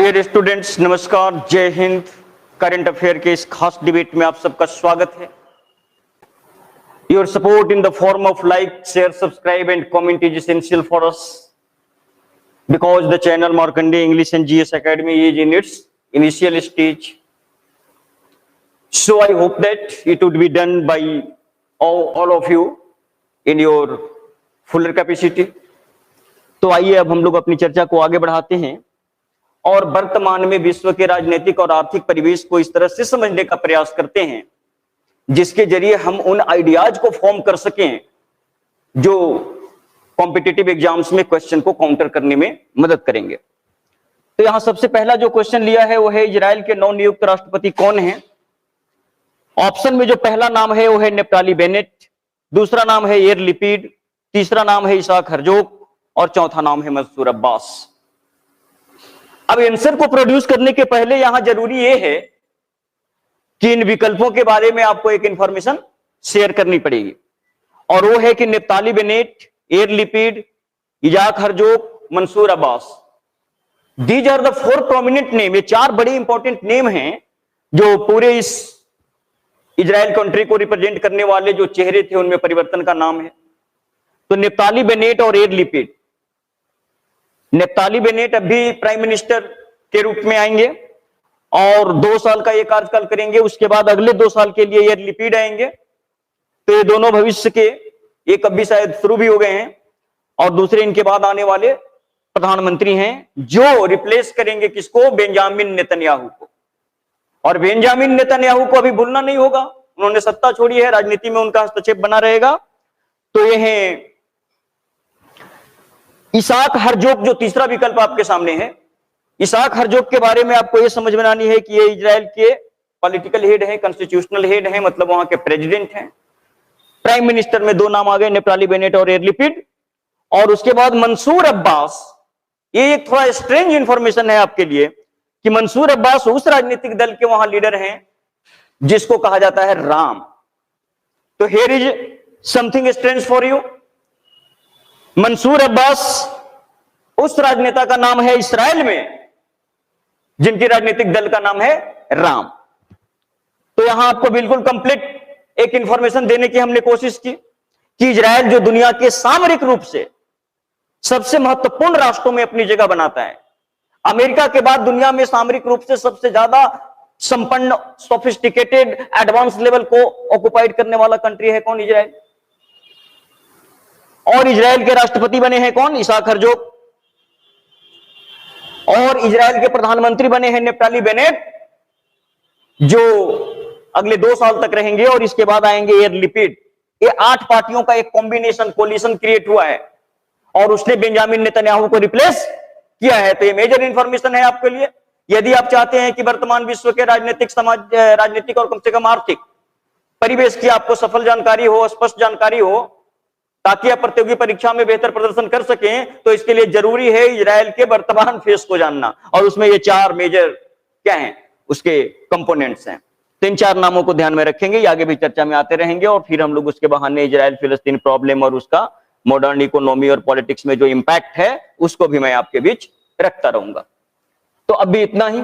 Dear students, नमस्कार, जय Hind. Current affair के इस खास डिबेट में आप सबका स्वागत है। Your support in the form of like, share, subscribe and comment is essential for us because the channel Markande English and GS academy is in its initial stage. So I hope that it would be done by all of you in your fuller capacity. तो आइए अब हम लोग अपनी चर्चा को आगे बढ़ाते हैं और वर्तमान में विश्व के राजनीतिक और आर्थिक परिवेश को इस तरह से समझने का प्रयास करते हैं जिसके जरिए हम उन आइडियाज को फॉर्म कर सकें जो कॉम्पिटिटिव एग्जाम्स में क्वेश्चन को काउंटर करने में मदद करेंगे. तो यहां सबसे पहला जो क्वेश्चन लिया है वो है इजराइल के नवनियुक्त राष्ट्रपति कौन है. ऑप्शन में जो पहला नाम है वो है नेफ्ताली बेनेट, दूसरा नाम है याइर लैपिड, तीसरा नाम है इसहाक हर्जोग और चौथा नाम है मंसूर अब्बास. अब आंसर को प्रोड्यूस करने के पहले यहां जरूरी यह है कि इन विकल्पों के बारे में आपको एक इंफॉर्मेशन शेयर करनी पड़ेगी और वो है कि Naftali Bennett, Yair Lapid, Isaac Herzog, Mansour Abbas. These are the four prominent name. ये चार बड़े इंपॉर्टेंट नेम हैं जो पूरे इस इजराइल कंट्री को रिप्रेजेंट करने वाले जो चेहरे थे उनमें परिवर्तन का नाम है. तो नेफ्ताली बेनेट और याइर लैपिड. नेफ्ताली बेनेट अभी प्राइम मिनिस्टर के रूप में आएंगे और 2 साल का ये कार्यकाल करेंगे. उसके बाद अगले 2 साल के लिए याइर लैपिड आएंगे. तो ये दोनों भविष्य के, एक अभी शायद शुरू भी हो गए हैं और दूसरे इनके बाद आने वाले प्रधानमंत्री हैं जो रिप्लेस करेंगे किसको? बेंजामिन नेतन्याहू को. और बेंजामिन नेतन्याहू को अभी भूलना नहीं होगा, उन्होंने सत्ता छोड़ी है, राजनीति में उनका हस्तक्षेप बना रहेगा. तो ये है इसहाक हर्जोग. जो तीसरा विकल्प आपके सामने है, इसहाक हर्जोग के बारे में आपको यह समझ में आनी है कि ये इजराइल के पॉलिटिकल हेड हैं, कॉन्स्टिट्यूशनल हेड हैं, मतलब वहां के प्रेसिडेंट हैं. प्राइम मिनिस्टर में 2 नाम आ गए, नेफ्ताली बेनेट और याइर लैपिड. और उसके बाद मंसूर अब्बास. ये एक थोड़ा स्ट्रेंज इंफॉर्मेशन है आपके लिए कि मंसूर अब्बास उस राजनीतिक दल के वहां लीडर हैं जिसको कहा जाता है राम. तो here is something strange for you. Mansour Abbas उस राजनेता का नाम है इस्राएल में जिनकी राजनीतिक दल का नाम है राम. तो यहां आपको बिल्कुल कंप्लीट एक इंफॉर्मेशन देने की हमने कोशिश की कि इजराइल जो दुनिया के सामरिक रूप से सबसे महत्वपूर्ण राष्ट्रों में अपनी जगह बनाता है. अमेरिका के बाद दुनिया में सामरिक रूप से सबसे ज्यादा संपन्न, सोफिस्टिकेटेड, एडवांस लेवल को ऑक्युपाइड करने वाला कंट्री है कौन? इजराइल. और इजराइल के राष्ट्रपति बने हैं कौन? इसहाक हर्जोग. और इजराइल के प्रधानमंत्री बने हैं नेफ्ताली बेनेट जो अगले 2 साल तक रहेंगे और इसके बाद आएंगे याइर लैपिड. ये 8 पार्टियों का एक कॉम्बिनेशन, कोलिशन क्रिएट हुआ है और उसने बेंजामिन नेतन्याहू को रिप्लेस किया है. तो ये मेजर इंफॉर्मेशन है आपके लिए. यदि आप चाहते हैं कि वर्तमान विश्व के राजनीतिक और कम से कम आर्थिक परिवेश की आपको सफल जानकारी हो, स्पष्ट जानकारी हो, ताकि आप प्रतियोगी परीक्षा में बेहतर प्रदर्शन कर सकें, तो इसके लिए जरूरी है इजराइल के वर्तमान फेस को जानना. और उसमें ये 4 मेजर क्या हैं, उसके कंपोनेंट्स हैं. तो इन 4 नामों को ध्यान में रखेंगे, ये आगे भी चर्चा में आते रहेंगे और फिर हम लोग उसके बहाने इजराइल फिलिस्तीन प्रॉब्लम और उसका मॉडर्न इकोनॉमी और पॉलिटिक्स में जो इंपैक्ट है उसको भी मैं आपके बीच रखता रहूंगा. तो अब भी इतना ही.